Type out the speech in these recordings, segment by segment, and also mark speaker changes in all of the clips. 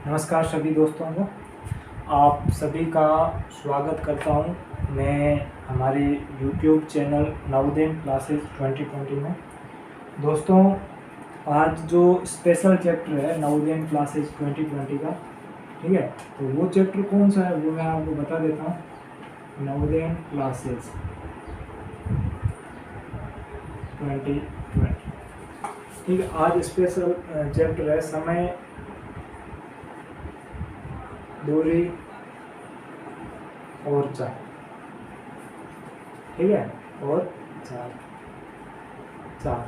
Speaker 1: नमस्कार सभी दोस्तों को, आप सभी का स्वागत करता हूं मैं हमारे YouTube चैनल नवोदय क्लासेस 2020 में। दोस्तों, आज जो स्पेशल चैप्टर है नवोदय क्लासेस 2020 का, ठीक है, तो वो चैप्टर कौन सा है वो मैं आपको बता देता हूं। नवोदय क्लासेस 2020, ठीक है। आज स्पेशल चैप्टर है समय, दूरी और चाल, ठीक है, और चाल।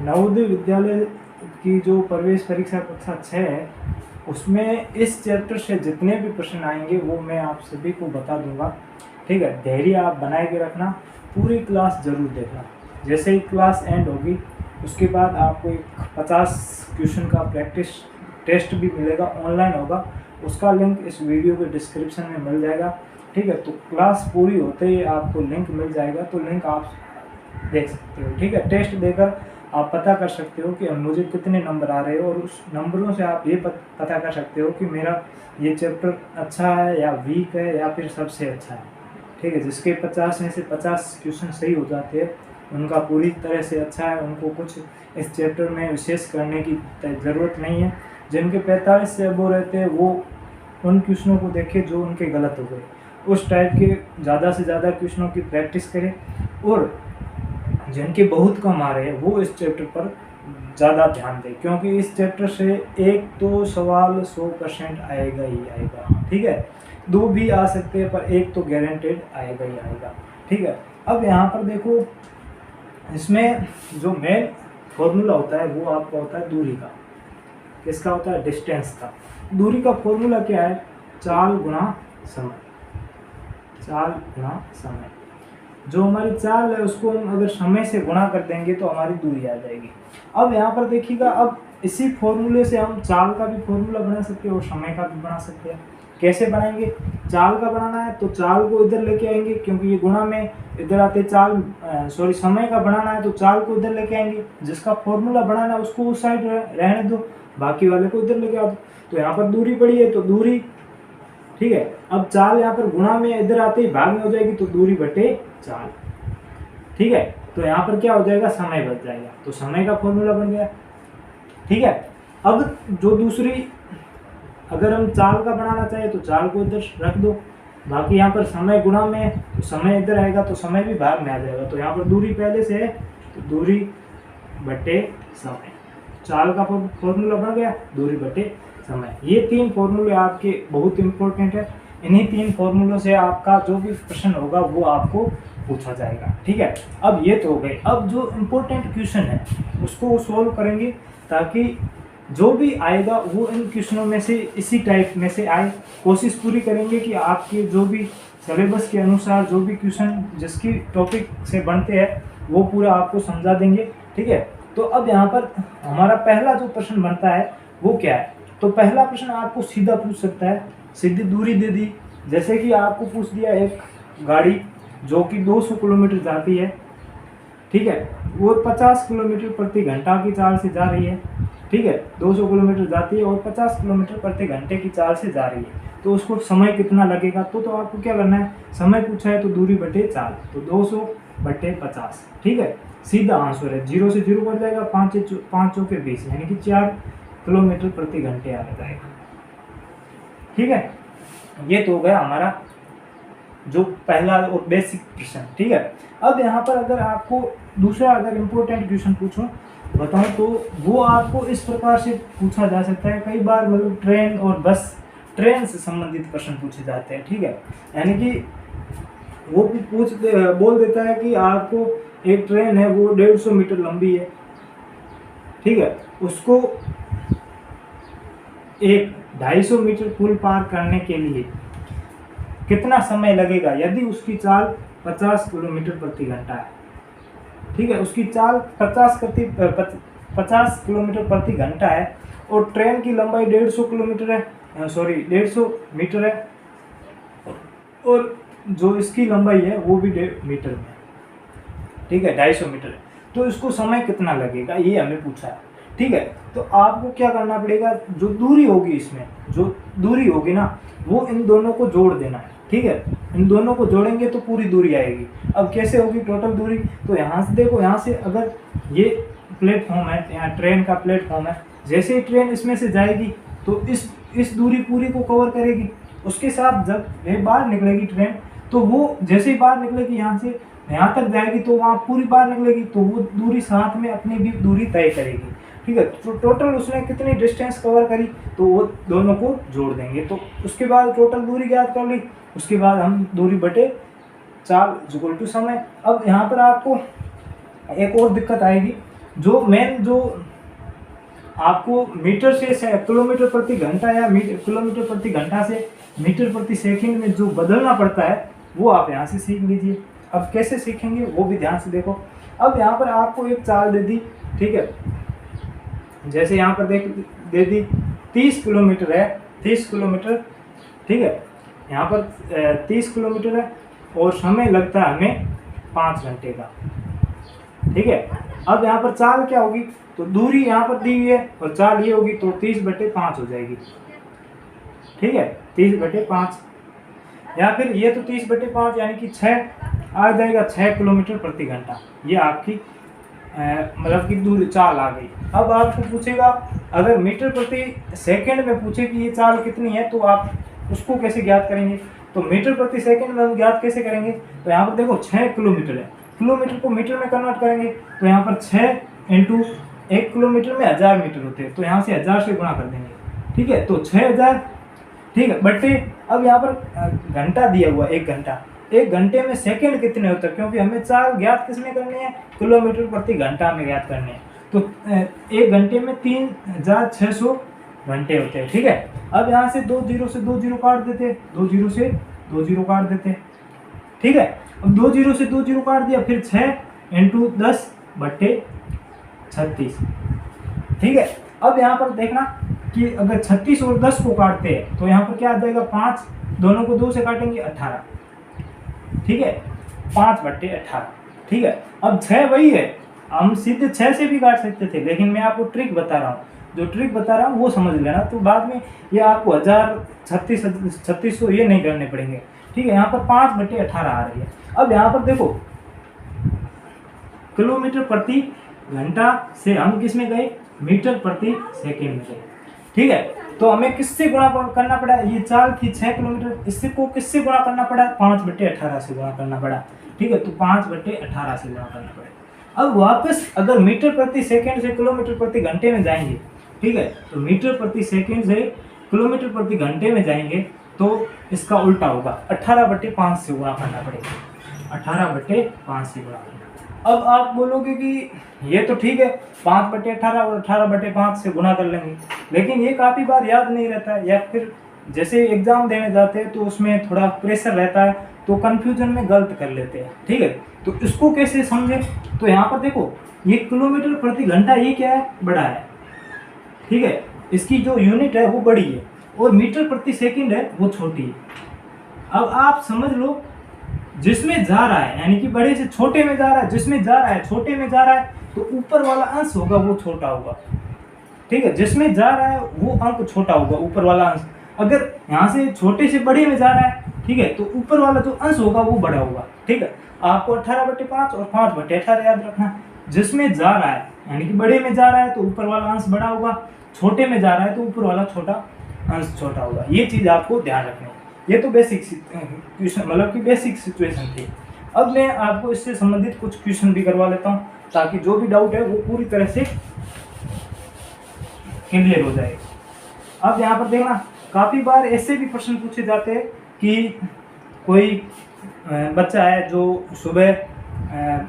Speaker 1: नवोदय विद्यालय की जो प्रवेश परीक्षा कक्षा 6 है उसमें इस चैप्टर से जितने भी प्रश्न आएंगे वो मैं आप सभी को बता दूंगा, ठीक है। धैर्य आप बनाए के रखना, पूरी क्लास जरूर देखना। जैसे ही क्लास एंड होगी उसके बाद आपको एक 50 क्वेश्चन का प्रैक्टिस टेस्ट भी मिलेगा, ऑनलाइन होगा। उसका लिंक इस वीडियो के डिस्क्रिप्शन में मिल जाएगा, ठीक है। तो क्लास पूरी होते ही आपको लिंक मिल जाएगा, तो लिंक आप देख सकते हो, ठीक है। टेस्ट देकर आप पता कर सकते हो कि मुझे कितने नंबर आ रहे हो, और उस नंबरों से आप ये पता कर सकते हो कि मेरा ये चैप्टर अच्छा है या वीक है या फिर सबसे अच्छा है, ठीक है। जिसके 50 में से 50 क्वेश्चन सही हो जाते हैं उनका पूरी तरह से अच्छा है, उनको कुछ इस चैप्टर में विशेष करने की ज़रूरत नहीं है। जिनके 45 से अबो रहते हैं वो उन क्वेश्चनों को देखें जो उनके गलत हो गए, उस टाइप के ज़्यादा से ज़्यादा क्वेश्चनों की प्रैक्टिस करें। और जिनके बहुत कम आ रहे हैं वो इस चैप्टर पर ज़्यादा ध्यान दें, क्योंकि इस चैप्टर से एक तो सवाल 100% आएगा ही आएगा, ठीक है। 2 भी आ सकते हैं पर एक तो गारंटेड आएगा ही आएगा, ठीक है। अब यहाँ पर देखो, इसमें जो मेन फॉर्मूला होता है वो आपका होता है दूरी का। किसका होता है? डिस्टेंस का। दूरी का फॉर्मूला क्या है? चाल गुणा समय। चाल गुणा समय। जो हमारी चाल है उसको हम अगर समय से गुणा कर देंगे तो हमारी दूरी आ जाएगी। अब यहाँ पर देखिएगा, अब इसी फॉर्मूले से हम चाल का भी फॉर्मूला बना सकते हैं और समय का भी बना सकते हैं। कैसे बनाएंगे? चाल का बनाना है तो चाल को इधर लेके आएंगे, क्योंकि ये गुणा में इधर आते चाल, समय का बनाना है तो चाल को इधर लेके आएंगे। जिसका फॉर्मूला बनाना है उसको उस साइड रहने दो, बाकी वाले को इधर लेके आ दो। तो यहाँ पर दूरी पड़ी है तो दूरी, ठीक है। अब चाल यहाँ पर गुणा में इधर आते ही भाग में हो जाएगी तो दूरी बटे चाल, ठीक है। तो यहाँ पर क्या हो जाएगा? समय बच जाएगा, तो समय का फॉर्मूला बन गया, ठीक है। अब जो दूसरी, अगर हम चाल का बनाना चाहे तो चाल को इधर रख दो, बाकी यहाँ पर समय गुणा में तो समय इधर आएगा तो समय भी भाग में आ जाएगा। तो यहाँ पर दूरी पहले से है तो दूरी बटे समय, चाल का फॉर्मूला बन गया, दूरी बटे समय। ये 3 फॉर्मूले आपके बहुत इंपॉर्टेंट है। इन्हीं 3 फॉर्मूलों से आपका जो भी प्रश्न होगा वो आपको पूछा जाएगा, ठीक है। अब ये तो हो गए। अब जो इम्पोर्टेंट क्वेश्चन है उसको सॉल्व करेंगे ताकि जो भी आएगा वो इन क्वेश्चनों में से इसी टाइप में से आए। कोशिश पूरी करेंगे कि आपके जो भी सिलेबस के अनुसार जो भी क्वेश्चन जिसकी टॉपिक से बनते हैं वो पूरा आपको समझा देंगे, ठीक है। तो अब यहाँ पर हमारा पहला जो प्रश्न बनता है वो क्या है? तो पहला प्रश्न आपको सीधा पूछ सकता है, सीधी दूरी दे दी। जैसे कि आपको पूछ दिया एक गाड़ी जो कि 200 किलोमीटर जाती है, ठीक है, वो 50 किलोमीटर प्रति घंटा की चाल से जा रही है, ठीक है। 200 किलोमीटर जाती है और 50 किलोमीटर प्रति घंटे की चाल से जा रही है, तो उसको समय कितना लगेगा? तो आपको क्या करना है? समय पूछा है तो दूरी बटे चाल, तो 200 बटे 50, ठीक है। सीधा आंसर है, 0 से 0 बढ़ जाएगा, 5 चौके 20, यानी कि 4 किलोमीटर प्रति घंटे आ जाएगा, ठीक है। ये तो हो गया हमारा जो पहला और बेसिक प्रश्न, ठीक है। अब यहाँ पर अगर आपको दूसरा अगर इम्पोर्टेंट क्वेश्चन पूछूं बताऊं तो वो आपको इस प्रकार से पूछा जा सकता है। कई बार मतलब ट्रेन और बस, ट्रेन से संबंधित प्रश्न पूछे जाते हैं, ठीक है। यानी कि वो बोल देता है कि आपको एक ट्रेन है वो 150 मीटर लंबी है, ठीक है, उसको एक 250 मीटर पुल पार करने के लिए कितना समय लगेगा यदि उसकी चाल 50 किलोमीटर प्रति घंटा है, ठीक है। उसकी चाल 50 किलोमीटर प्रति घंटा है और ट्रेन की लंबाई 150 किलोमीटर है, 150 मीटर है, और जो इसकी लंबाई है वो भी 1.5 मीटर में, ठीक है, 250 मीटर है। तो इसको समय कितना लगेगा ये हमें पूछा है। ठीक है। तो आपको क्या करना पड़ेगा, जो दूरी होगी इसमें, जो दूरी होगी ना, वो इन दोनों को जोड़ देना है, ठीक है। इन दोनों को जोड़ेंगे तो पूरी दूरी आएगी। अब कैसे होगी टोटल दूरी, तो यहाँ से देखो, यहाँ से अगर ये प्लेटफॉर्म है, यहाँ ट्रेन का प्लेटफॉर्म है, जैसे ही ट्रेन इसमें से जाएगी तो इस दूरी पूरी को कवर करेगी। उसके साथ जब ये बाहर निकलेगी ट्रेन, तो वो जैसे ही बाहर निकलेगी यहाँ से यहाँ तक जाएगी, तो वहाँ पूरी बाहर निकलेगी, तो वो दूरी साथ में अपनी भी दूरी तय करेगी, ठीक है। तो टोटल उसने कितनी डिस्टेंस कवर करी, तो वो दोनों को जोड़ देंगे। तो उसके बाद टोटल दूरी ज्ञात कर ली, उसके बाद हम दूरी बटे चाल इक्वल टू समय। अब यहाँ पर आपको एक और दिक्कत आएगी, जो मेन जो आपको मीटर से किलोमीटर प्रति घंटा या किलोमीटर प्रति घंटा से मीटर प्रति सेकंड में जो बदलना पड़ता है, वो आप यहाँ से सीख लीजिए। अब कैसे सीखेंगे वो भी ध्यान से देखो। अब यहाँ पर आपको एक चाल दे दी, ठीक है, जैसे यहाँ पर दे दी 30 किलोमीटर है, 30 किलोमीटर, ठीक है, यहाँ पर 30 किलोमीटर है और समय लगता है हमें 5 घंटे का, ठीक है। अब यहाँ पर चाल क्या होगी, तो दूरी यहाँ पर दी हुई है और चाल ये होगी, तो 30/5 हो जाएगी, ठीक है, 30/5, या फिर ये तो 30/5 यानी कि 6 आ जाएगा, 6 किलोमीटर प्रति घंटा। ये आपकी मतलब कि दूरी चाल आ गई। अब आपको पूछेगा, अगर मीटर प्रति सेकंड में पूछे कि ये चाल कितनी है, तो आप उसको कैसे ज्ञात करेंगे, तो मीटर प्रति सेकंड में हम ज्ञात कैसे करेंगे, तो यहाँ पर देखो 6 किलोमीटर है, किलोमीटर को मीटर में कन्वर्ट करेंगे, तो यहाँ पर 6 इंटू 1 किलोमीटर में 1000 मीटर होते हैं, तो यहाँ से 1000 से गुणा कर देंगे, ठीक है, तो 6000, ठीक है, बटे अब यहाँ पर घंटा दिया हुआ, 1 घंटा, 1 घंटे में सेकंड कितने होते हैं, क्योंकि हमें चाल ज्ञात किसमें करनी है, किलोमीटर प्रति घंटा में ज्ञात करनी है। तो 1 घंटे में 3600 घंटे होते हैं, ठीक है। अब यहाँ से 2 0 से 2 0 काट देते, 2 0 से 2 0 काट देते, ठीक है। अब 2 0 से 2 0 काट दिया, फिर 6 इंटू 10/36, ठीक है। अब यहाँ पर देखना कि अगर 36 और 10 को काटते हैं, तो यहाँ पर क्या आ जाएगा, 5, दोनों को 2 से काटेंगे 18, ठीक है, 5/18, ठीक है। अब 6 वही है, हम सीधे 6 से भी काट सकते थे, लेकिन मैं आपको ट्रिक बता रहा हूँ, जो ट्रिक बता रहा हूँ वो समझ लेना, तो बाद में ये आपको 1000 3600 ये नहीं करने पड़ेंगे, ठीक है। यहाँ पर 5/18 आ रही है। अब यहाँ पर देखो, किलोमीटर प्रति घंटा से हम किस में गए, मीटर प्रति सेकेंड में गए, ठीक है। तो हमें किससे गुणा करना पड़ा, ये चाल थी 6 किलोमीटर, इससे को किससे गुणा करना पड़ा, 5/18 से गुणा करना पड़ा, ठीक है। तो 5/18 से गुणा करना पड़ेगा। अब वापस अगर मीटर प्रति सेकंड से किलोमीटर प्रति घंटे में जाएंगे, ठीक है, तो मीटर प्रति सेकंड से किलोमीटर प्रति घंटे में जाएंगे, तो इसका उल्टा होगा, 18/5 से गुणा करना पड़ेगा, 18/5 से गुणा करना। अब आप बोलोगे कि ये तो ठीक है, 5/18 और 18/5 से गुणा कर लेंगे, लेकिन ये काफ़ी बार याद नहीं रहता है, या फिर जैसे एग्जाम देने जाते हैं तो उसमें थोड़ा प्रेशर रहता है, तो कंफ्यूजन में गलत कर लेते हैं, ठीक है। तो इसको कैसे समझें, तो यहाँ पर देखो, ये किलोमीटर प्रति घंटा ये क्या है, बड़ा है, ठीक है, इसकी जो यूनिट है वो बड़ी है, और मीटर प्रति सेकंड है वो छोटी है। अब आप समझ लो, जिसमें जा रहा है, यानी कि बड़े से छोटे में जा रहा है, जिसमें जा रहा है छोटे में जा रहा है, तो ऊपर वाला अंश होगा वो छोटा होगा, ठीक है, जिसमें जा रहा है वो अंक छोटा होगा, ऊपर वाला अंश। अगर यहाँ से छोटे से बड़े में जा रहा है, ठीक है, तो ऊपर वाला जो अंश होगा वो बड़ा होगा, ठीक है। आपको 18/5 और 5/18 याद रखना। जिसमें जा रहा है यानी कि बड़े में जा रहा है तो ऊपर वाला अंश बड़ा होगा, छोटे में जा रहा है तो ऊपर वाला छोटा अंश छोटा होगा। ये चीज़ आपको ध्यान रखनी है। ये तो बेसिक क्वेश्चन, मतलब कि बेसिक सिचुएशन थी। अब मैं आपको इससे संबंधित कुछ क्वेश्चन भी करवा लेता हूँ, ताकि जो भी डाउट है वो पूरी तरह से क्लियर हो जाए। अब यहाँ पर देखना, काफ़ी बार ऐसे भी प्रश्न पूछे जाते हैं कि कोई बच्चा है जो सुबह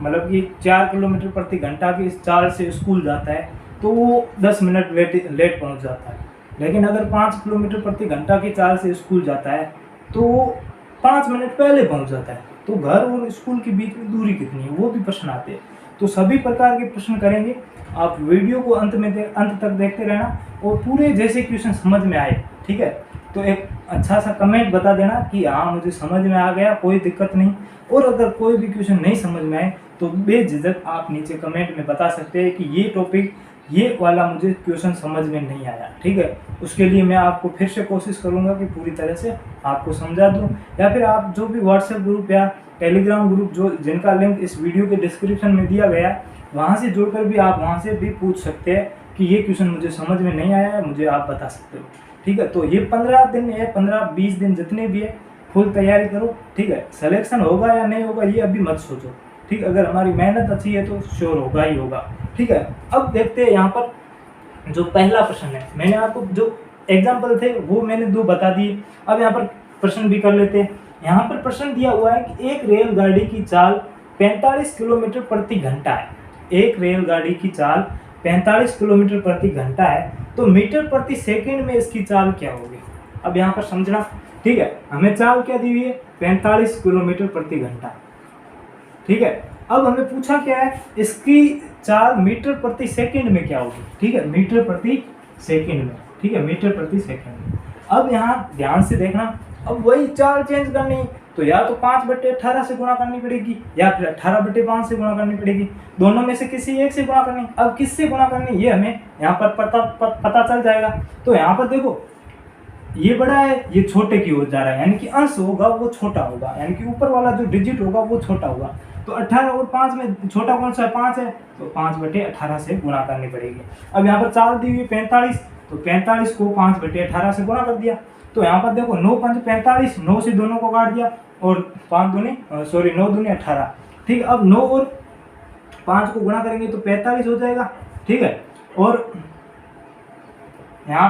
Speaker 1: मतलब कि 4 किलोमीटर प्रति घंटा की चाल से स्कूल जाता है, तो वो 10 मिनट लेट पहुँच जाता है। लेकिन अगर 5 किलोमीटर प्रति घंटा की चाल से स्कूल जाता है तो वो 5 मिनट पहले पहुँच जाता है। तो घर और स्कूल के बीच में दूरी कितनी है, वो भी प्रश्न आते हैं। तो सभी प्रकार के प्रश्न करेंगे। आप वीडियो को अंत तक देखते रहना, और पूरे जैसे क्वेश्चन समझ में आए, ठीक है, तो एक अच्छा सा कमेंट बता देना कि हाँ मुझे समझ में आ गया, कोई दिक्कत नहीं। और अगर कोई भी क्वेश्चन नहीं समझ में आए तो बेझिझक आप नीचे कमेंट में बता सकते हैं कि ये टॉपिक ये वाला मुझे क्वेश्चन समझ में नहीं आया, ठीक है। उसके लिए मैं आपको फिर से कोशिश करूँगा कि पूरी तरह से आपको समझा दूँ, या फिर आप जो भी व्हाट्सएप ग्रुप या टेलीग्राम ग्रुप जो जिनका लिंक इस वीडियो के डिस्क्रिप्शन में दिया गया है, वहाँ से जुड़कर भी आप वहाँ से भी पूछ सकते हैं कि ये क्वेश्चन मुझे समझ में नहीं आया है, मुझे आप बता सकते हो, ठीक है। तो ये 15 दिन है, 15-20 दिन जितने भी है, फुल तैयारी करो, ठीक है। सिलेक्शन होगा या नहीं होगा ये अभी मत सोचो, ठीक। अगर हमारी मेहनत अच्छी है तो श्योर होगा ही होगा, ठीक है। अब देखते हैं यहाँ पर जो पहला प्रश्न है, मैंने आपको जो एग्जाम्पल थे वो मैंने 2 बता दिए। अब यहाँ पर प्रश्न भी कर लेते हैं। यहाँ पर प्रश्न दिया हुआ है कि एक रेलगाड़ी की चाल 45 किलोमीटर प्रति घंटा है। एक रेलगाड़ी की चाल 45 किलोमीटर प्रति घंटा है, तो मीटर प्रति सेकंड में इसकी चाल क्या होगी। अब यहाँ पर समझना, ठीक है। हमें चाल क्या दी हुई है, 45 किलोमीटर प्रति घंटा, ठीक है। अब हमें पूछा क्या है, इसकी चाल मीटर प्रति सेकंड में क्या होगी, ठीक है। मीटर प्रति सेकंड में, ठीक है, मीटर प्रति सेकंड में। अब यहाँ ध्यान से देखना, अब वही चाल चेंज करनी तो या तो 5/18 से गुणा करनी पड़ेगी या फिर 18/5 से गुणा करनी पड़ेगी, दोनों में से किसी एक से गुणा करनी। अब किससे गुणा करनी ये हमें यहाँ पर पता चल जाएगा। तो यहाँ पर देखो, ये बड़ा है, ये छोटे की ओर जा रहा है, यानी कि अंश होगा वो छोटा होगा, यानी कि ऊपर वाला जो डिजिट होगा वो छोटा होगा। तो 18 और 5 में छोटा कौन सा है, 5 है, तो 5/18 से गुणा करनी पड़ेगी। अब यहाँ पर चाल दी हुई 45, तो 45 को 5/18 से गुणा कर दिया। तो यहाँ पर देखो 9 5 45, 9 से दोनों को काट दिया और 9 दूनी 18, ठीक है। अब 9 और 5 को गुणा करेंगे तो 45 हो जाएगा, ठीक है। और यहाँ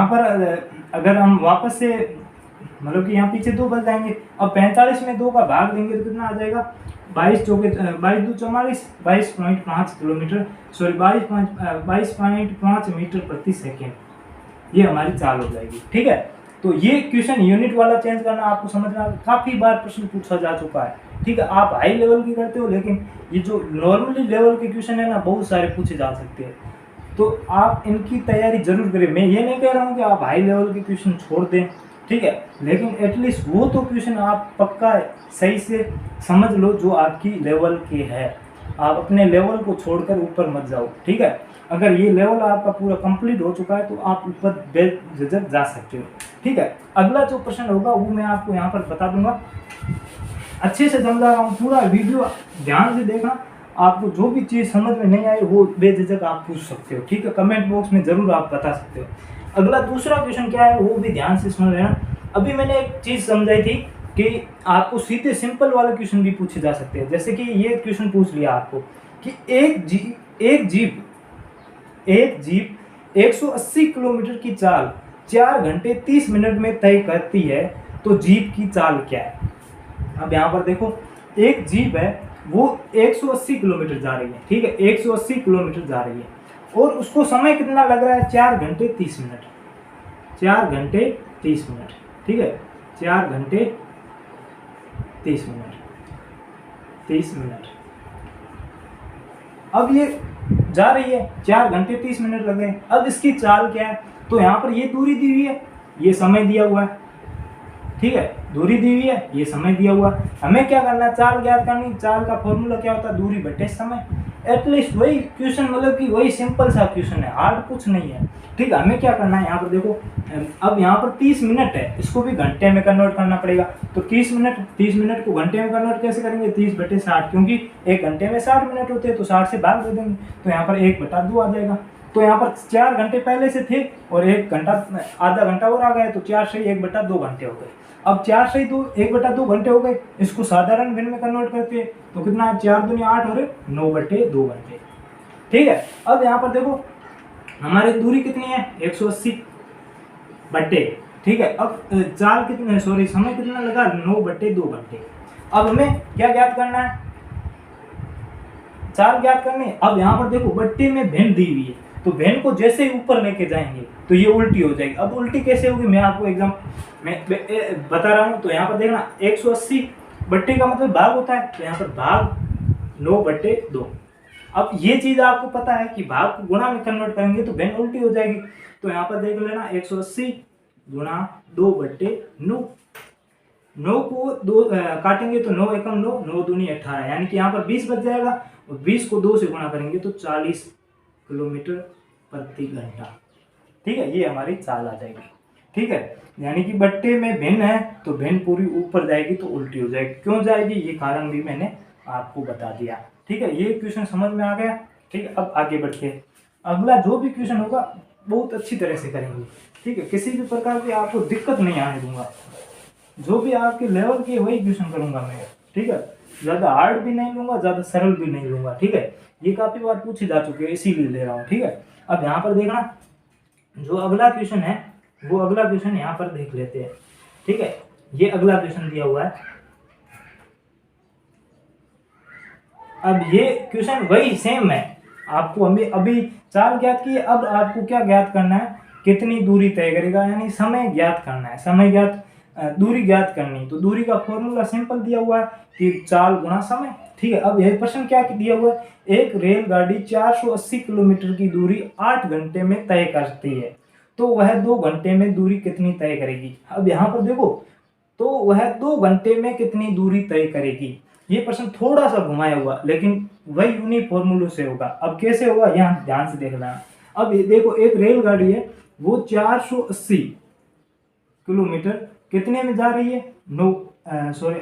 Speaker 1: पर अगर हम वापस से मतलब कि यहाँ पीछे 2 बच जाएंगे। अब 45 में 2 का भाग देंगे तो कितना आ जाएगा, 22 2 44, 22.5 किलोमीटर, 22.5 मीटर प्रति सेकेंड, ये हमारी चाल हो जाएगी, ठीक है। तो ये क्वेश्चन यूनिट वाला चेंज करना आपको समझना, काफ़ी बार प्रश्न पूछा जा चुका है, ठीक है। आप हाई लेवल की करते हो, लेकिन ये जो नॉर्मली लेवल के क्वेश्चन है ना, बहुत सारे पूछे जा सकते हैं, तो आप इनकी तैयारी जरूर करें। मैं ये नहीं कह रहा हूँ कि आप हाई लेवल के क्वेश्चन छोड़ दें, ठीक है, लेकिन एटलीस्ट वो तो क्वेश्चन आप पक्का सही से समझ लो जो आपकी लेवल के है। आप अपने लेवल को छोड़कर ऊपर मत जाओ, ठीक है। अगर ये लेवल आपका पूरा कंप्लीट हो चुका है तो आप ऊपर बेझिझक जा सकते हो, ठीक है। अगला जो प्रश्न होगा वो मैं आपको यहाँ पर बता दूंगा, अच्छे से समझा रहा हूँ, पूरा वीडियो ध्यान से देखना। आपको जो भी चीज़ समझ में नहीं आई वो बेझिझक आप पूछ सकते हो, ठीक है। कमेंट बॉक्स में ज़रूर आप बता सकते हो। अगला दूसरा क्वेश्चन क्या है वो भी ध्यान से सुन लेना। अभी मैंने एक चीज़ समझाई थी कि आपको सीधे सिंपल वाले क्वेश्चन भी पूछे जा सकते हैं। जैसे कि ये क्वेश्चन पूछ लिया आपको कि एक जीप 180 किलोमीटर की चाल 4 घंटे 30 मिनट में तय करती है, तो जीप की चाल क्या है। अब यहाँ पर देखो, एक जीप है वो 180 किलोमीटर जा रही है, ठीक है, 180 किलोमीटर जा रही है, और उसको समय कितना लग रहा है, 4 घंटे 30 मिनट, 4 घंटे 30 मिनट, ठीक है, 4 घंटे 30 मिनट, 30 मिनट। अब ये जा रही है, 4 घंटे 30 मिनट लग गए। अब इसकी चाल क्या है, तो यहाँ पर ये दूरी दी हुई है, ये समय दिया हुआ है, ठीक है, दूरी दी हुई है, ये समय दिया हुआ है। हमें क्या करना है, चाल ज्ञात करनी। चाल का फॉर्मूला क्या होता है, दूरी बटे समय। एटलीस्ट वही क्वेश्चन, मतलब कि वही सिंपल सा क्वेश्चन है, हार्ड कुछ नहीं है, ठीक है। हमें क्या करना है, यहाँ पर देखो, अब यहाँ पर 30 मिनट है, इसको भी घंटे में कन्वर्ट करना पड़ेगा। तो 30 मिनट को घंटे में कन्वर्ट कैसे करेंगे, 30/60, क्योंकि 1 घंटे में 60 मिनट होते हैं, तो 60 से भाग दे देंगे, तो यहाँ पर 1/2 आ जाएगा। तो यहाँ पर 4 घंटे पहले से थे और 1 घंटा, आधा घंटा और आ गया, तो 4 से 1/2 घंटे हो गए। अब 4 से 1/2 घंटे हो गए, इसको साधारण भिन्न में कन्वर्ट करते हैं तो कितना, 4 दूनी 8 और 9/2 घंटे, ठीक है। अब यहाँ पर देखो हमारी दूरी कितनी है, 180 बट्टे, ठीक है। अब चाल कितने, समय कितना लगा, 9/2 घंटे। अब हमें क्या ज्ञात करना है, चाल ज्ञात करनी है। अब यहाँ पर देखो बट्टे में भिन्न दी हुई है, तो भिन्न को जैसे ही ऊपर लेके जाएंगे तो ये उल्टी हो जाएगी। अब उल्टी कैसे होगी, मैं आपको मैं बता रहा हूँ। तो यहाँ पर देखना, 180 बट्टे का मतलब भाग होता है, तो यहाँ पर भाग 9/2। अब ये चीज़ आपको पता है कि भाग को गुणा में कन्वर्ट करेंगे तो भिन्न उल्टी हो जाएगी। तो यहाँ पर देख लेना, 180 गुणा 2/9, 9 को 2 काटेंगे तो 9 एकम 9, 9 दूनी 18, यानी कि यहाँ पर 20 बच जाएगा। और 20 को 2 से गुणा करेंगे तो 40 किलोमीटर प्रति घंटा। ठीक है, ये हमारी चाल आ जाएगी। ठीक है, यानी कि बट्टे में भिन्न है तो भिन्न पूरी ऊपर जाएगी तो उल्टी हो जाएगी। क्यों जाएगी, ये कारण भी मैंने आपको बता दिया। ठीक है, ये क्वेश्चन समझ में आ गया। ठीक है, अब आगे बढ़ते, अगला जो भी क्वेश्चन होगा बहुत अच्छी तरह से करेंगे। ठीक है, किसी भी प्रकार की आपको दिक्कत नहीं आने दूंगा, जो भी आपके लेवल के वही क्वेश्चन करूंगा मैं। ठीक है, ज़्यादा हार्ड भी नहीं लूंगा, ज़्यादा सरल भी नहीं लूंगा। ठीक है, ये काफ़ी बार पूछे जा चुके हैं इसीलिए ले रहा हूँ। ठीक है, अब यहाँ पर देखना, जो अगला क्वेश्चन है वो अगला क्वेश्चन यहाँ पर देख लेते हैं। ठीक है, ये अगला क्वेश्चन दिया हुआ है। अब ये क्वेश्चन वही सेम है, आपको हमें अभी चाल ज्ञात की है, अब आपको क्या ज्ञात करना है, कितनी दूरी तय करेगा, यानी समय ज्ञात करना है। समय ज्ञात, दूरी ज्ञात करनी, तो दूरी का फॉर्मूला सिंपल दिया हुआ है कि चाल गुणा समय। ठीक है, अब यह प्रश्न क्या दिया हुआ है, एक रेलगाड़ी 480 किलोमीटर की दूरी 8 घंटे में तय करती है, तो वह 2 घंटे में दूरी कितनी तय करेगी। अब यहाँ पर देखो, तो वह 2 घंटे में कितनी दूरी तय करेगी। ये प्रश्न थोड़ा सा घुमाया हुआ, लेकिन वही उन्हीं फॉर्मूलों से होगा। अब कैसे होगा, यहाँ ध्यान से देखना। अब ये देखो, एक रेलगाड़ी है, वो 480 किलोमीटर कितने में जा रही है,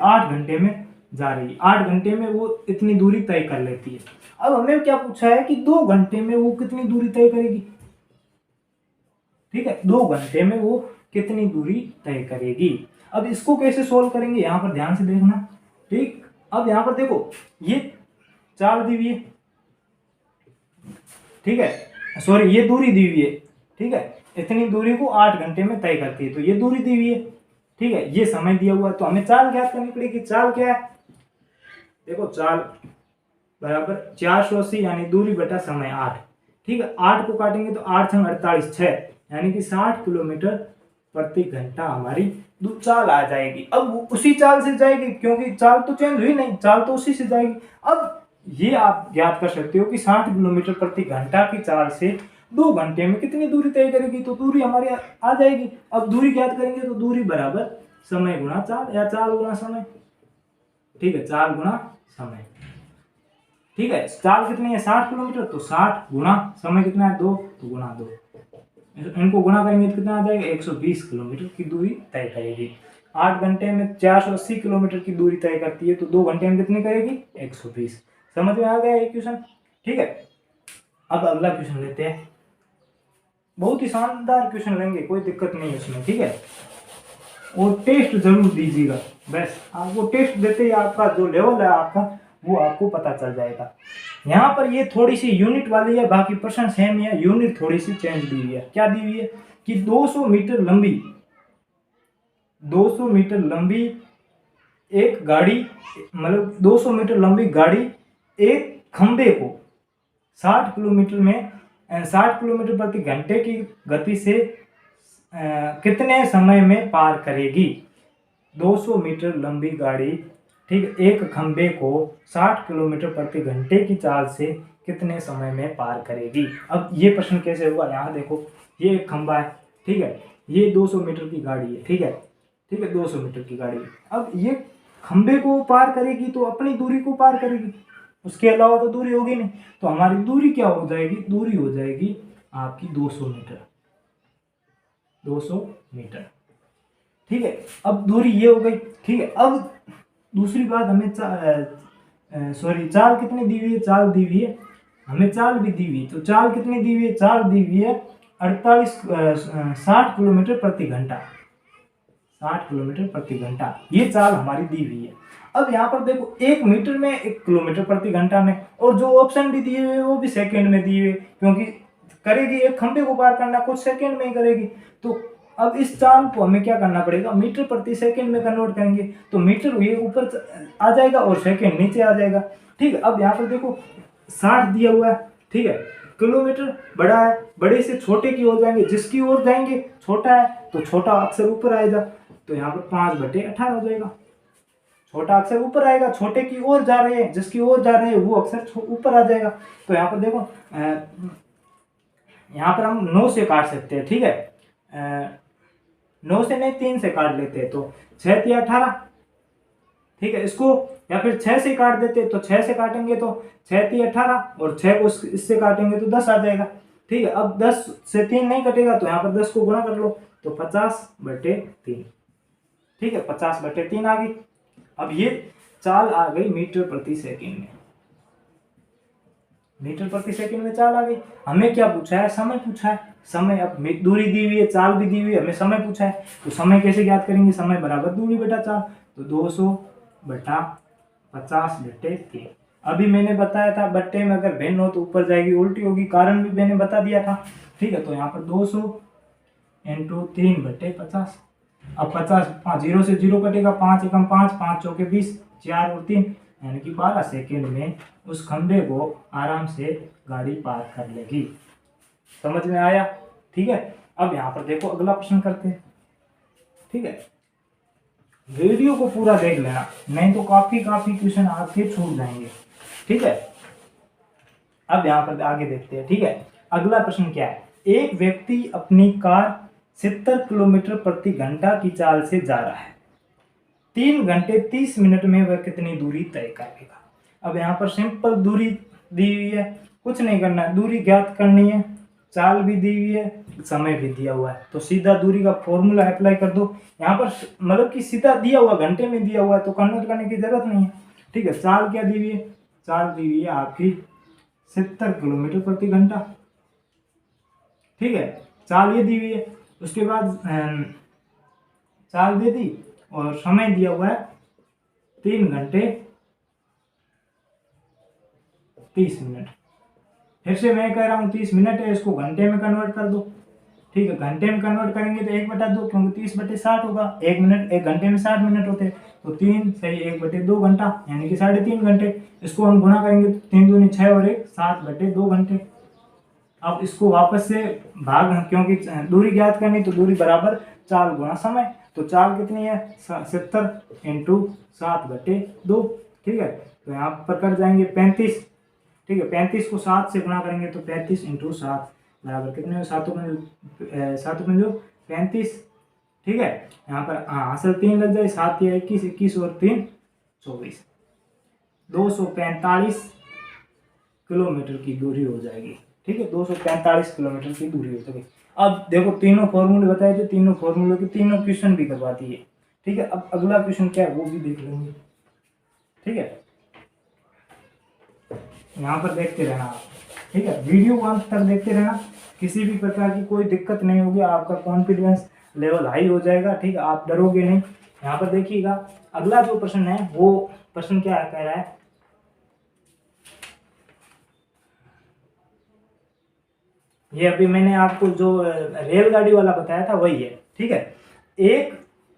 Speaker 1: 8 घंटे में जा रही है। 8 घंटे में वो इतनी दूरी तय कर लेती है। अब हमें क्या पूछा है कि 2 घंटे में वो कितनी दूरी तय करेगी। ठीक है, 2 घंटे में वो कितनी दूरी तय करेगी। अब इसको कैसे सोल्व करेंगे, यहाँ पर ध्यान से देखना। ठीक, अब यहाँ पर देखो, ये चाल दी हुई है। ठीक है, सॉरी, ये दूरी दी हुई है। ठीक है, इतनी दूरी को 8 घंटे में तय करती है, तो ये दूरी दी हुई है। ठीक है, ये समय दिया हुआ है, तो हमें चाल ज्ञात करनी पड़ेगी। चाल क्या है, देखो, चाल बराबर 480 यानी दूरी बटा समय 8। ठीक है, 8 को काटेंगे तो 8 × 48 6, यानी कि 60 किलोमीटर प्रति घंटा हमारी चाल आ जाएगी। अब उसी चाल से जाएगी, क्योंकि चाल तो चेंज हुई नहीं, चाल तो उसी से जाएगी। अब ये आप ज्ञात कर सकते हो कि 60 किलोमीटर प्रति घंटा की चाल से 2 घंटे में कितनी दूरी तय करेगी, तो दूरी हमारी आ जाएगी। अब दूरी ज्ञात करेंगे तो दूरी बराबर समय गुणा चाल, या चाल गुणा समय। ठीक है, चाल गुणा समय। ठीक है, चाल कितनी है, 60 किलोमीटर, तो 60 गुणा समय कितना है, 2, तो गुणा 2। इनको गुणा करेंगे तो कितना आ जाएगा, 120 किलोमीटर की दूरी तय करेगी। 8 घंटे में 480 किलोमीटर की दूरी तय करती है, तो 2 घंटे में कितनी करेगी, 120। समझ में आ गया ये क्वेश्चन। ठीक है, अब अगला क्वेश्चन लेते हैं। बहुत ही शानदार क्वेश्चन लेंगे, कोई दिक्कत नहीं है इसमें। ठीक है, और टेस्ट जरूर दीजिएगा, बस आपको टेस्ट देते ही आपका जो लेवल है आपका, वो आपको पता चल जाएगा। यहाँ पर ये थोड़ी सी यूनिट वाली है, बाकी प्रश्न सेम ही है, यूनिट थोड़ी सी चेंज दी हुई है। क्या दी हुई है कि 200 मीटर लंबी, 200 मीटर लंबी एक गाड़ी, मतलब 200 मीटर लंबी गाड़ी एक खंबे को 60 किलोमीटर में 60 किलोमीटर प्रति घंटे की गति से कितने समय में पार करेगी। 200 मीटर लंबी गाड़ी, ठीक, एक खंबे को 60 किलोमीटर प्रति घंटे की चाल से कितने समय में पार करेगी। अब ये प्रश्न कैसे होगा, यहाँ देखो, ये एक खंबा है। ठीक है, ये 200 मीटर की गाड़ी है। ठीक है, ठीक है, 200 मीटर की गाड़ी है। अब ये खंबे को पार करेगी तो अपनी दूरी को पार करेगी, उसके अलावा तो दूरी होगी नहीं। तो हमारी दूरी क्या हो जाएगी, दूरी हो जाएगी आपकी 200 मीटर, 200 मीटर। ठीक है, अब दूरी ये हो गई। ठीक है, अब दूसरी बात, हमें चाल कितनी दी हुई है, चाल दी हुई है, हमें चाल भी दी हुई है। तो चाल कितनी दी हुई है, चाल दी हुई है 60 किलोमीटर प्रति घंटा, 60 किलोमीटर प्रति घंटा, ये चाल हमारी दी हुई है। अब यहाँ पर देखो, 1 मीटर में 1 किलोमीटर प्रति घंटा में, और जो ऑप्शन भी दिए हुए वो भी सेकंड में दिए हुए, क्योंकि करेगी एक खंबे को पार करना कुछ सेकंड में ही करेगी। तो अब इस चाल को हमें क्या करना पड़ेगा, मीटर प्रति सेकंड में कन्वर्ट करेंगे, तो मीटर ये ऊपर आ जाएगा और सेकंड नीचे आ जाएगा। ठीक है, अब यहाँ पर देखो 60 दिया हुआ है। ठीक है, किलोमीटर बड़ा है, बड़े से छोटे की ओर जाएंगे, जिसकी ओर जाएंगे छोटा है तो छोटा अक्षर ऊपर आएगा, तो यहाँ पर 5/18 हो जाएगा। छोटा अक्षर ऊपर आएगा, छोटे की ओर जा रहे हैं, जिसकी ओर जा रहे हैं वो अक्षर ऊपर आ जाएगा। तो यहाँ पर देखो, यहाँ पर हम 9 से काट सकते हैं। ठीक है, 9 से नहीं, 3 से काट लेते हैं, तो 6 × 18। ठीक है, इसको या फिर 6 से काट देते, तो 6 से काटेंगे तो 6 3 18 और 6 को इससे काटेंगे तो 10 आ जाएगा। ठीक है, अब 10 से 3 नहीं कटेगा तो यहाँ पर 10 को गुणा कर लो, तो 50/3। ठीक है, 50/3 आ गई। अब ये चाल आ गई मीटर प्रति सेकंड में, मीटर प्रति सेकंड में चाल आ गई। हमें क्या पूछा है? समय पूछा है। समय, अब दूरी दी हुई है, चाल भी दी हुई है, हमें समय पूछा है, तो समय कैसे ज्ञात करेंगे? समय बराबर दूरी बटा चाल, तो 200/50/3। अभी मैंने बताया था बट्टे में अगर भिन्न हो तो ऊपर जाएगी उल्टी होगी, कारण भी मैंने बता दिया था। ठीक है, तो यहाँ पर 200 × 3/50। अब 50, 0 से 0 कटेगा, 5 एकम 5, 5 चौके 20, 4 और 3 यानी कि 12 सेकेंड में उस खंबे को आराम से गाड़ी पार कर लेगी। समझ में आया? ठीक है, अब यहाँ पर देखो अगला प्रश्न करते हैं। ठीक है, वीडियो को पूरा देख लेना, नहीं तो काफी क्वेश्चन आपके छूट जाएंगे। ठीक है, अब यहाँ पर आगे देखते हैं। ठीक है, अगला प्रश्न क्या है? एक व्यक्ति अपनी कार 70 किलोमीटर प्रति घंटा की चाल से जा रहा है, 3 घंटे 30 मिनट में वह कितनी दूरी तय करेगा? अब यहाँ पर सिंपल दूरी दी हुई है, कुछ नहीं करना है, दूरी ज्ञात करनी है, चाल भी दी हुई है, समय भी दिया हुआ है, तो सीधा दूरी का फॉर्मूला अप्लाई कर दो। यहाँ पर मतलब कि सीधा दिया हुआ, घंटे में दिया हुआ है, तो कन्वर्ट करने की जरूरत नहीं है। ठीक है, चाल क्या दी हुई है? चाल दी हुई है आपकी 70 किलोमीटर प्रति घंटा। ठीक है, चाल ये दी हुई है, उसके बाद चाल दे दी और समय दिया हुआ है 3 घंटे 30 मिनट। फिर से मैं कह रहा हूँ 30 मिनट है, इसको घंटे में कन्वर्ट कर दो। ठीक है, घंटे में कन्वर्ट करेंगे तो 1/2, क्योंकि 30/60 होगा। 1 मिनट, 1 घंटे में 60 मिनट होते हैं, तो 3 सही 1/2 घंटा यानी कि 3.5 घंटे। इसको हम गुणा करेंगे तो 3 दूनी 6 और 1 7/2 घंटे। अब इसको वापस से भाग, क्योंकि दूरी ज्ञात करनी तो दूरी बराबर चाल गुणा समय, तो चाल कितनी है? 70 × 7/2। ठीक है, तो यहाँ पर कर जाएंगे 35। ठीक है, 35 को 7 से गुणा करेंगे तो 35 × 7 बराबर कितने? 7 35। ठीक है, यहाँ पर हासिल 3 लग जाए, 7 या 21, 21 और 3 24, 245 किलोमीटर की दूरी हो जाएगी। ठीक है, 245 किलोमीटर की दूरी हो जाएगी। अब देखो तीनों फॉर्मूले बताए थे, तीनों फॉर्मूले के तीनों क्वेश्चन भी करवाती है। ठीक है, अब अगला क्वेश्चन क्या है वो भी देख लेंगे। ठीक है, यहाँ पर देखते रहना आप। ठीक है, वीडियो को अंत तक देखते रहना, किसी भी प्रकार की कोई दिक्कत नहीं होगी, आपका कॉन्फिडेंस लेवल हाई हो जाएगा। ठीक है, आप डरोगे नहीं। यहाँ पर देखिएगा अगला जो प्रश्न है वो प्रश्न क्या कह रहा है? ये अभी मैंने आपको जो रेलगाड़ी वाला बताया था वही है। ठीक है, एक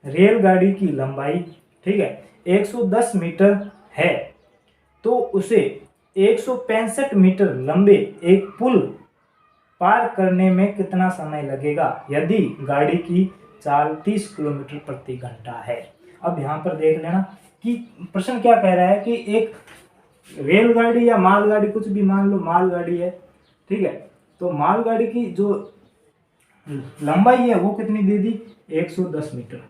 Speaker 1: रेलगाड़ी की लंबाई, ठीक है, 110 मीटर है, तो उसे 165 मीटर लंबे एक पुल पार करने में कितना समय लगेगा यदि गाड़ी की चाल 30 किलोमीटर प्रति घंटा है? अब यहाँ पर देख लेना कि प्रश्न क्या कह रहा है कि एक रेलगाड़ी या मालगाड़ी, कुछ भी मान लो, मालगाड़ी है। ठीक है, तो मालगाड़ी की जो लंबाई है वो कितनी दे दी? 110 मीटर।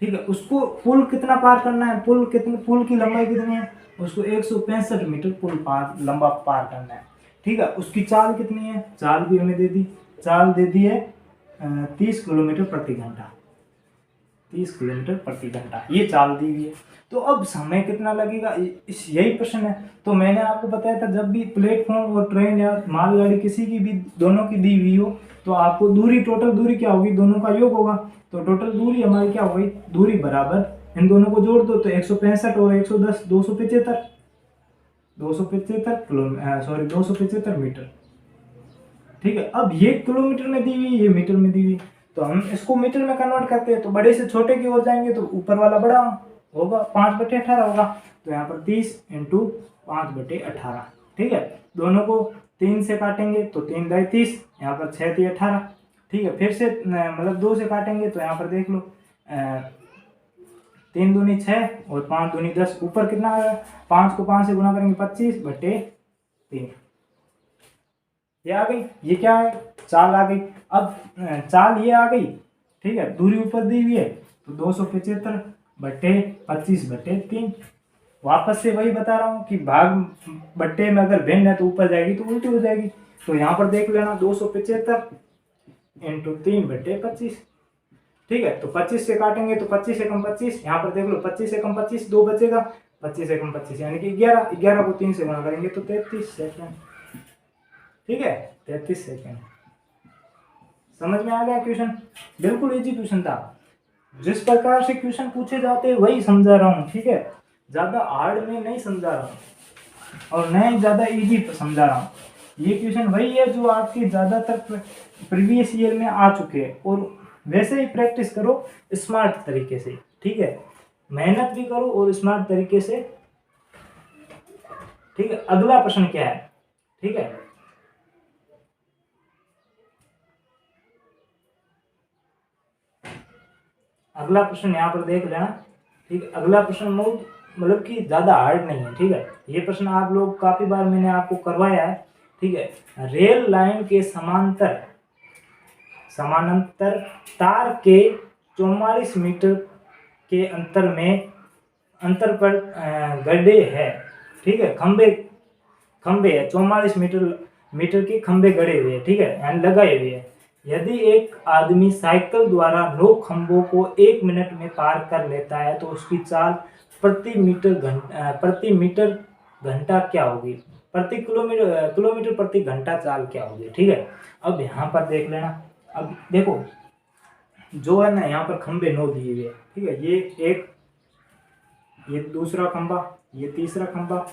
Speaker 1: ठीक है, उसको पुल कितना पार करना है? पुल की लंबाई कितनी है? उसको 165 मीटर पुल लंबा पार करना है। ठीक है, उसकी चाल कितनी है? चाल भी हमें दे दी, चाल दे दी है 30 किलोमीटर प्रति घंटा। 30 किलोमीटर प्रति घंटा ये चाल दी हुई है। तो अब समय कितना लगेगा, इस यही प्रश्न है। तो मैंने आपको बताया था जब भी प्लेटफॉर्म और ट्रेन या मालगाड़ी किसी की भी दोनों की दी हुई हो तो आपको दूरी, टोटल दूरी क्या होगी? दोनों का योग होगा। तो टोटल दूरी हमारी क्या होगी? दूरी बराबर इन दोनों को जोड़ दो तो 165 और 110 275 275 मीटर। ठीक है, अब ये किलोमीटर में दी हुई, ये मीटर में दी हुई, तो हम इसको मीटर में कन्वर्ट करते हैं तो बड़े से छोटे की ओर जाएंगे तो ऊपर वाला बड़ा होगा, 5/18 होगा। तो यहाँ पर 30 × 5/18। ठीक है, दोनों को 3 से काटेंगे तो 3 × 30, यहाँ पर 6 × 18। ठीक है, फिर से मतलब 2 से काटेंगे तो यहाँ पर देख लो 3 दूनी 6 और 5 दूनी 10, ऊपर कितना आएगा? 5 को 5 से गुणा करेंगे 25/3। ये आ गई, ये क्या है? चाल आ गई। अब चाल ये आ गई। ठीक है, दूरी ऊपर दी हुई है तो 275/25/3। वापस से वही बता रहा हूँ कि भाग बट्टे में अगर भिन्न है तो ऊपर जाएगी तो उल्टी हो जाएगी। तो यहाँ पर देख लेना 275 इंटू 3/25। ठीक है, तो 25 से काटेंगे तो 25 एकम 25, यहाँ पर देख लो 25 एकम 25 2 बचेगा, 25 एकम 25 यानी कि 11, 11 को 3 से गुणा करेंगे तो 33 सेकेंड। ठीक है, 33 सेकेंड। समझ में आ गया क्वेश्चन? बिल्कुल इजी क्वेश्चन था। जिस प्रकार से क्वेश्चन पूछे जाते हैं वही समझा रहा हूँ। ठीक है, ज्यादा हार्ड में नहीं समझा रहा हूँ और नहीं ज्यादा इजी समझा रहा हूँ। ये क्वेश्चन वही है जो आपके ज्यादातर प्रीवियस ईयर में आ चुके हैं, और वैसे ही प्रैक्टिस करो स्मार्ट तरीके से। ठीक है, मेहनत भी करो और स्मार्ट तरीके से। ठीक है, अगला प्रश्न क्या है? ठीक है, अगला प्रश्न यहाँ पर देख लेना। ठीक है, अगला प्रश्न मतलब कि ज्यादा हार्ड नहीं है। ठीक है, ये प्रश्न आप लोग काफी बार मैंने आपको करवाया है। ठीक है, रेल लाइन के समांतर तार के 44 मीटर के अंतर पर गड्ढे है। ठीक है, खंबे है, 44 मीटर के खंबे गड़े हुए हैं। ठीक है, यानी लगाए हुए हैं। यदि एक आदमी साइकिल द्वारा 9 खंभों को 1 मिनट में पार कर लेता है तो उसकी चाल प्रति मीटर घंटा क्या होगी? प्रति किलोमीटर प्रति घंटा चाल क्या होगी? ठीक है, अब यहाँ पर देख लेना। अब देखो जो है ना, यहाँ पर खंबे 9 दिए हुए। ठीक है, ये दूसरा खंबा, ये तीसरा खंबा,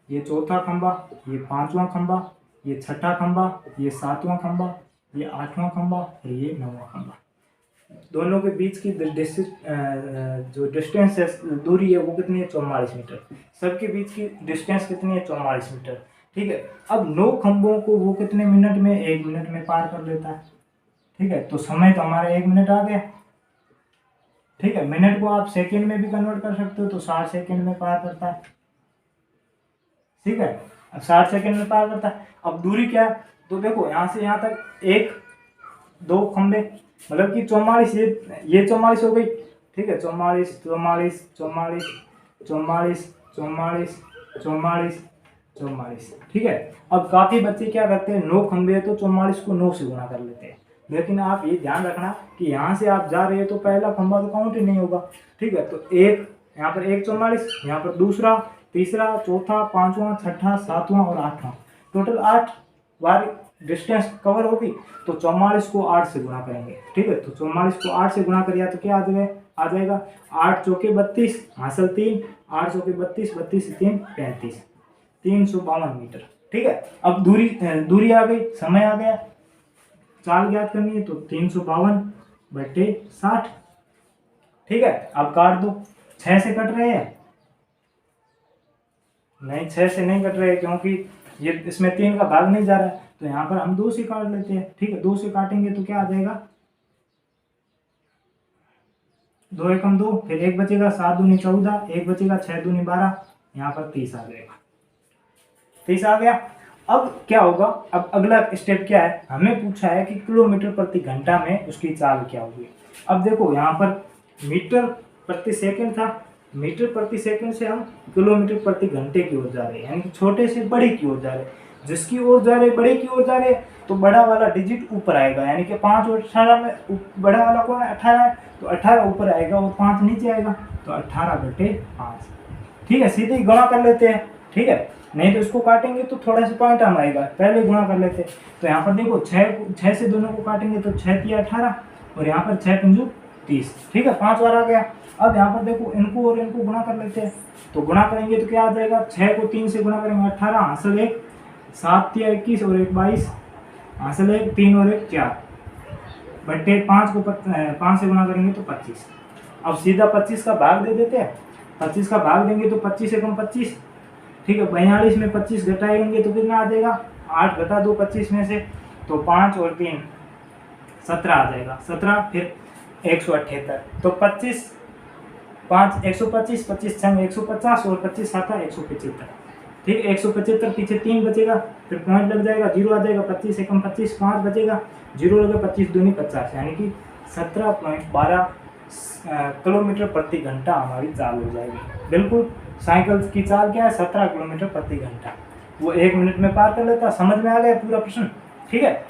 Speaker 1: ये चौथा खंबा, ये पांचवा खंबा, ये छठा खंबा, ये सातवां खंबा, ये आठवां खंबा और ये 9वां खंबा। दोनों के बीच की जो डिस्टेंस है, दूरी है, वो कितनी है? 44 मीटर। सबके बीच की डिस्टेंस कितनी है? 44 मीटर। ठीक है, अब 9 खंभों को वो कितने मिनट में? 1 मिनट में पार कर लेता है। ठीक है, तो समय तो हमारा 1 मिनट आ गया। ठीक है, मिनट को आप सेकंड में भी कन्वर्ट कर सकते हो, तो 60 सेकंड में पार करता है। ठीक है, अब 60 सेकंड में पार करता है। अब दूरी क्या है? तो देखो यहाँ से यहाँ तक 1 2 खंबे, मतलब कि 44, ये 44 हो गई। ठीक है, 44 44 44 44 44 44 44। ठीक है, अब काफी बच्चे क्या करते हैं, 9 खंबे है तो 44 को 9 से गुणा कर लेते हैं। लेकिन आप ये ध्यान रखना कि यहाँ से आप जा रहे हो तो पहला खंबा तो काउंट ही नहीं होगा। ठीक है, तो एक यहाँ पर 1 44, यहाँ पर दूसरा, तीसरा, चौथा, पांचवा, छठा, सातवां और आठवां, टोटल 8 बार डिस्टेंस कवर होगी। तो 44 को 8 से गुणा करेंगे। ठीक है, तो 44 को 8 से गुणा करिए तो क्या आ जाएगा 8 चौके 32 हासिल 3, 8 चौके 32, 32 से 3 35, 352 मीटर। ठीक है, अब दूरी आ गई, समय आ गया, चाल ज्ञात करनी है तो 352/60। ठीक है, अब काट दो। 6 से कट रहे हैं? नहीं, 6 से नहीं कट रहे क्योंकि ये इसमें 3 का भाग नहीं जा रहा है, तो यहाँ पर हम 2 से काट लेते हैं। ठीक है, 2 से काटेंगे तो क्या आ जाएगा 2 एकम 2, फिर 1 बचेगा, 7 दूनी 14, 1 बचेगा, 6 दूनी 12, यहाँ पर 30 आ जाएगा। 30 आ गया। अब क्या होगा? अब अगला स्टेप क्या है? हमें पूछा है कि किलोमीटर प्रति घंटा में उसकी चाल क्या होगी। अब देखो यहाँ पर मीटर प्रति सेकंड था, मीटर प्रति सेकंड से हम किलोमीटर प्रति घंटे की ओर जा रहे हैं, यानी कि छोटे से बड़े की ओर जा रहे हैं। जिसकी ओर जा रहे, बड़े की ओर जा रहे, तो बड़ा वाला डिजिट ऊपर आएगा, यानी कि 5 और 18 में बड़ा वाला कौन है? 18 है, तो 18 ऊपर आएगा और 5 नीचे आएगा, तो 18/5। ठीक है, सीधे ही गुणा कर लेते हैं। ठीक है, नहीं तो इसको काटेंगे तो थोड़ा सा पॉइंट हम आएगा, पहले गुणा कर लेते हैं। तो यहाँ पर देखो 6 से दोनों को काटेंगे तो 6 तिया 18 और यहाँ पर 6 पंजू 30। ठीक है, 5 बार आ गया। अब यहाँ पर देखो इनको और इनको गुणा कर लेते हैं, तो गुणा करेंगे तो क्या आ जाएगा 6 को 3 से गुणा करेंगे 18 हासिल 1, 7 तिया 21 और 1 22 हासिल 1, 3 और 1 4 बट्टे 5 को 5 से गुणा करेंगे तो 25। अब सीधा 25 का भाग दे देते हैं। 25 का भाग देंगे तो 25 एकम 25। ठीक है, 42 में 25 घटाएंगे तो कितना आ जाएगा 8 घटा 2 25 में से, तो 5 और 3 17 आ जाएगा। 17 फिर 178, तो 25 5 125, 25 छंग 150 और 25 साता 175। ठीक, 175 पीछे 3 बचेगा, फिर पॉइंट लग जाएगा, 0 आ जाएगा, 25 एकम 25, 5 बचेगा, 0 लगेगा, 25 दूनी 50, यानी कि 17.12 किलोमीटर प्रति घंटा हमारी चाल हो जाएगी। बिल्कुल साइकिल की चाल क्या है, 17 किलोमीटर प्रति घंटा। वो 1 मिनट में पार कर लेता। समझ में आ गया पूरा प्रश्न? ठीक है।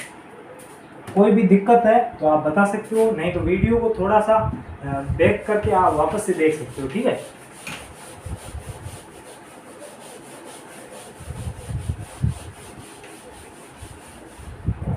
Speaker 1: कोई भी दिक्कत है तो आप बता सकते हो, नहीं तो वीडियो को थोड़ा सा बैक करके आप वापस से देख सकते हो। ठीक है।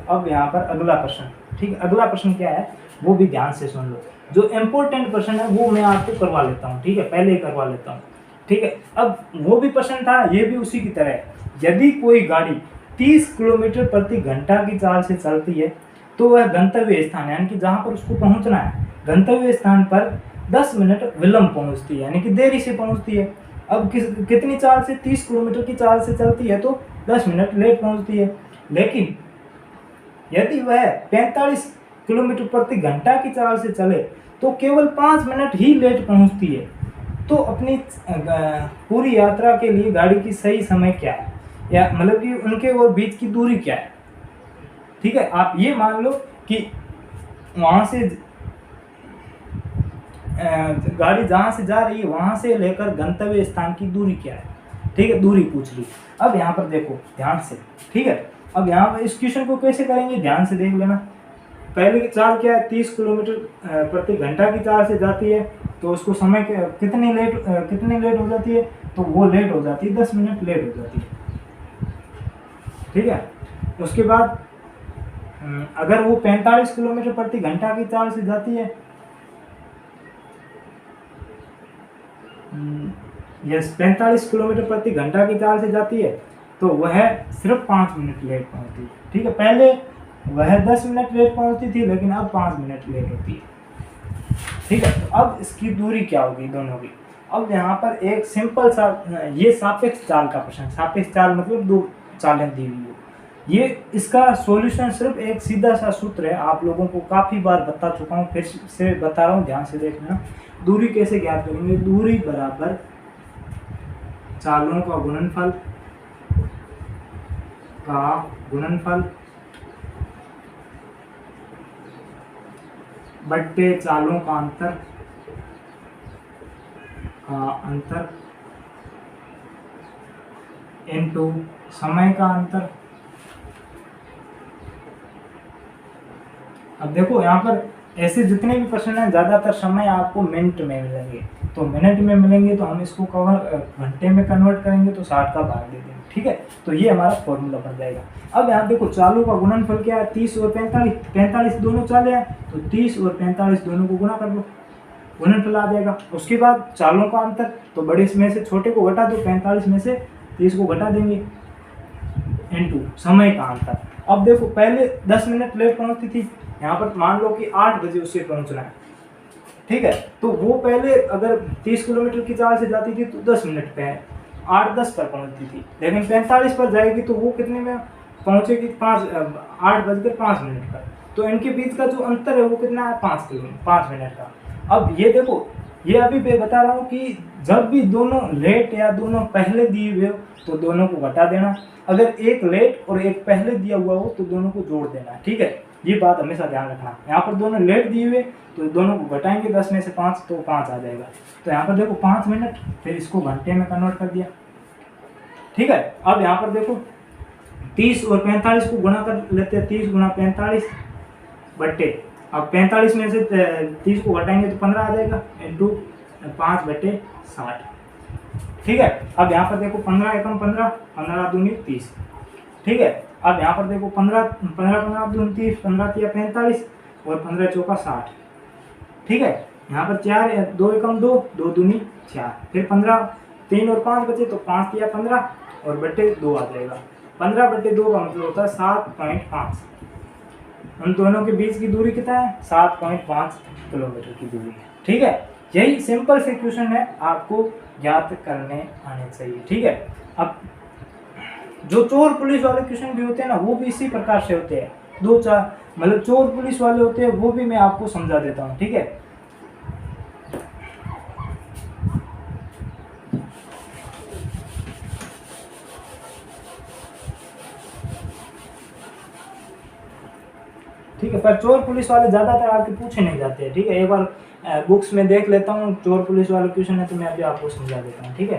Speaker 1: अब यहाँ पर अगला प्रश्न, ठीक है, अगला प्रश्न क्या है वो भी ध्यान से सुन लो। जो इम्पोर्टेंट प्रश्न है वो मैं आपको करवा लेता हूँ, ठीक है, पहले ही करवा लेता हूँ। ठीक है। अब वो भी प्रश्न था, ये भी उसी की तरह है। यदि कोई गाड़ी 30 किलोमीटर प्रति घंटा की चाल से चलती है तो वह गंतव्य स्थान यानी कि जहाँ पर उसको पहुँचना है, गंतव्य स्थान पर 10 मिनट विलंब पहुँचती है, यानी कि देरी से पहुँचती है। अब कितनी चाल से, 30 किलोमीटर की चाल से चलती है तो 10 मिनट लेट पहुँचती है। लेकिन यदि वह 45 किलोमीटर प्रति घंटा की चाल से चले तो केवल 5 मिनट ही लेट पहुंचती है। तो अपनी पूरी यात्रा के लिए गाड़ी की सही समय क्या है, या मतलब कि उनके और बीच की दूरी क्या है। ठीक है। आप ये मान लो कि वहाँ से गाड़ी जहाँ से जा रही है वहाँ से लेकर गंतव्य स्थान की दूरी क्या है। ठीक है, दूरी पूछ ली। अब यहाँ पर देखो ध्यान से, ठीक है। अब यहाँ पर इस क्वेश्चन को कैसे करेंगे, ध्यान से देख लेना। पहले की चाल क्या है, 30 किलोमीटर प्रति घंटा की चाल से जाती है तो उसको समय कितनी लेट हो जाती है, तो वो लेट हो जाती है 10 मिनट लेट हो जाती है। ठीक है। उसके बाद अगर वो 45 किलोमीटर प्रति घंटा की चाल से जाती है, यस 45 किलोमीटर प्रति घंटा की चाल से जाती है तो वह सिर्फ 5 मिनट लेट पहुंचती है। ठीक है। पहले वह 10 मिनट लेट पहुंचती थी लेकिन अब 5 मिनट लेट होती है। ठीक है। तो अब इसकी दूरी क्या होगी दोनों की। अब यहाँ पर एक सिंपल सा, ये सापेक्ष चाल का प्रश्न, सापेक्ष चाल मतलब दो चालें दी हुई हो। ये इसका सॉल्यूशन सिर्फ एक सीधा सा सूत्र है, आप लोगों को काफ़ी बार बता चुका हूँ, फिर से बता रहा हूँ, ध्यान से देखना। दूरी कैसे ज्ञात करेंगे, दूरी बराबर चालों का गुणनफल बट्टे चालों का अंतर इनटू समय का अंतर। अब देखो यहाँ पर ऐसे जितने भी प्रश्न हैं ज़्यादातर समय आपको मिनट में मिलेंगे, तो मिनट में मिलेंगे तो हम इसको घंटे में कन्वर्ट करेंगे तो 60 का भाग दे देंगे। ठीक है। तो ये हमारा फॉर्मूला बन जाएगा। अब यहाँ देखो चालों का गुणनफल क्या है, 30 और 45 दोनों चालें हैं तो 30 और 45 दोनों को गुणा कर लो, गुणनफल आ जाएगा। उसके बाद चालों का अंतर, तो बड़े में से छोटे को घटा दो, 45 में से 30 को घटा देंगे, इनटू समय का अंतर। अब देखो पहले 10 मिनट लेट पहुंचती थी, यहाँ पर मान लो कि 8 बजे उससे पहुंचना है। ठीक है। तो वो पहले अगर 30 किलोमीटर की चाल से जाती थी तो 10 मिनट पे 8:10 पर पहुंचती थी, लेकिन 45 पर जाएगी तो वो कितने में पहुंचेगी, 8:05 पर। तो इनके बीच का जो अंतर है वो कितना है, 5 मिनट का। अब ये देखो, ये अभी मैं बता रहा हूँ कि जब भी दोनों लेट या दोनों पहले दिए हुए हो तो दोनों को घटा देना, अगर एक लेट और एक पहले दिया हुआ हो तो दोनों को जोड़ देना। ठीक है, ये बात हमेशा ध्यान रखना। यहाँ पर दोनों लेट दिए हुए तो दोनों को घटाएंगे 10 में से 5 तो 5 आ जाएगा। तो यहाँ पर देखो 5 मिनट, फिर इसको घंटे में कन्वर्ट कर दिया। ठीक है। अब यहाँ पर देखो 30 और 45 को गुणा कर लेते हैं, 30 गुणा 45 बट्टे, अब 45 में से 30 को घटाएंगे तो 15 आ जाएगा, इंटू 5/60। ठीक है। अब यहाँ पर देखो 15 एकम 15, 15 दूनी 30। ठीक है। अब यहाँ पर देखो 15 दूनी 30, 15 तिया 45 और 15 चौका 60। ठीक है। यहाँ पर 4 2 एकम 2, 2 दूनी 4, फिर 15 3 और 5 बचे तो 5 तिया 15 और बट्टे 2 आ जाएगा। 15/2 का मतलब होता है 7.5। उन दोनों के बीच की दूरी कितना है, 7.5 किलोमीटर की दूरी है। ठीक है। यही सिंपल से क्वेश्चन है, आपको ज्ञात करने आने चाहिए। ठीक है। अब जो चोर पुलिस वाले क्वेश्चन भी होते हैं ना, वो भी इसी प्रकार से होते हैं। 2-4 मतलब चोर पुलिस वाले होते हैं, वो भी मैं आपको समझा देता हूँ। ठीक है। ठीक है, पर चोर पुलिस वाले ज़्यादातर आपके पूछे नहीं जाते हैं। ठीक है। एक बार बुक्स में देख लेता हूँ, चोर पुलिस वाले क्वेश्चन है तो मैं अभी आपको समझा देता हूँ। ठीक है।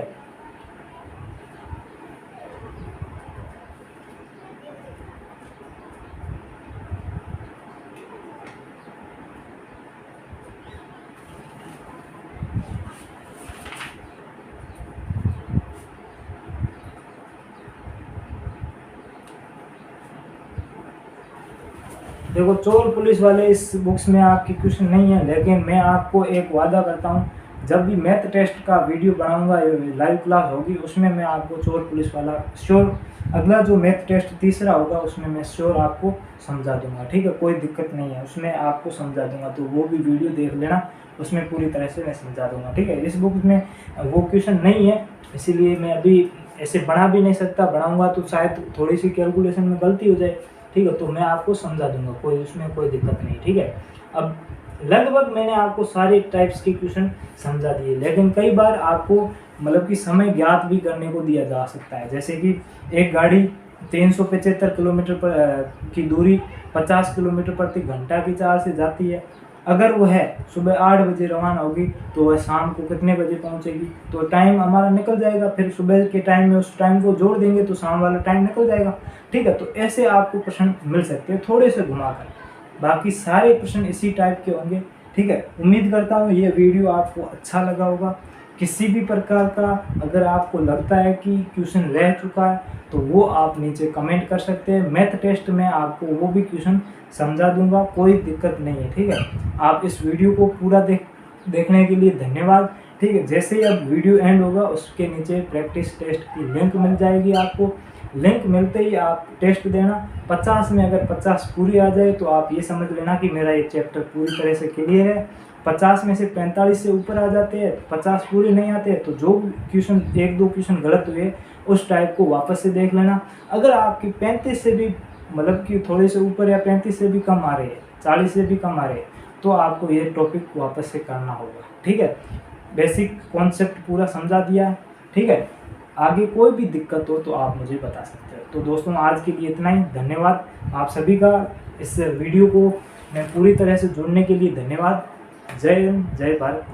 Speaker 1: देखो चोर पुलिस वाले इस बुक्स में आपकी क्वेश्चन नहीं है, लेकिन मैं आपको एक वादा करता हूँ, जब भी मैथ टेस्ट का वीडियो बनाऊंगा, लाइव क्लास होगी, उसमें मैं आपको चोर पुलिस वाला श्योर, अगला जो मैथ टेस्ट तीसरा होगा उसमें मैं श्योर आपको समझा दूंगा। ठीक है, कोई दिक्कत नहीं है, उसमें आपको समझा दूंगा, तो वो भी वीडियो देख लेना, उसमें पूरी तरह से मैं समझा दूंगा। ठीक है, इस बुक में वो क्वेश्चन नहीं है, इसीलिए मैं अभी ऐसे बना भी नहीं सकता, बनाऊंगा तो शायद थोड़ी सी कैलकुलेशन में गलती हो जाए। ठीक है, तो मैं आपको समझा दूंगा, कोई उसमें कोई दिक्कत नहीं। ठीक है, अब लगभग मैंने आपको सारे टाइप्स के क्वेश्चन समझा दिए, लेकिन कई बार आपको मतलब कि समय ज्ञात भी करने को दिया जा सकता है। जैसे कि एक गाड़ी 375 किलोमीटर पर की दूरी 50 किलोमीटर प्रति घंटा की चाल से जाती है। अगर वो है सुबह 8 बजे रवाना होगी तो वह शाम को कितने बजे पहुंचेगी, तो टाइम हमारा निकल जाएगा, फिर सुबह के टाइम में उस टाइम को जोड़ देंगे तो शाम वाला टाइम निकल जाएगा। ठीक है, तो ऐसे आपको प्रश्न मिल सकते हैं थोड़े से घुमाकर, बाकी सारे प्रश्न इसी टाइप के होंगे। ठीक है, उम्मीद करता हूँ ये वीडियो आपको अच्छा लगा होगा। किसी भी प्रकार का अगर आपको लगता है कि क्वेश्चन रह चुका है तो वो आप नीचे कमेंट कर सकते हैं, मैथ टेस्ट में आपको वो भी क्वेश्चन समझा दूंगा, कोई दिक्कत नहीं है। ठीक है, आप इस वीडियो को पूरा देखने के लिए धन्यवाद। ठीक है, जैसे ही अब वीडियो एंड होगा उसके नीचे प्रैक्टिस टेस्ट की लिंक मिल जाएगी आपको, लिंक मिलते ही आप टेस्ट देना। 50 में अगर 50 पूरी आ जाए तो आप ये समझ लेना कि मेरा ये चैप्टर पूरी तरह से क्लियर है। 50 में से 45 से ऊपर आ जाते हैं, 50 पूरे नहीं आते तो जो क्वेश्चन 1-2 क्वेश्चन गलत हुए उस टाइप को वापस से देख लेना। अगर आपकी 35 से भी मतलब कि थोड़े से ऊपर या 35 से भी कम आ रहे हैं, 40 से भी कम आ रहे हैं, तो आपको ये टॉपिक वापस से करना होगा। ठीक है, बेसिक कॉन्सेप्ट पूरा समझा दिया है। ठीक है, आगे कोई भी दिक्कत हो तो आप मुझे बता सकते हैं। तो दोस्तों आज के लिए इतना ही, धन्यवाद आप सभी का। इस वीडियो को मैं पूरी तरह से जुड़ने के लिए धन्यवाद। जय हिंद, जय भारत।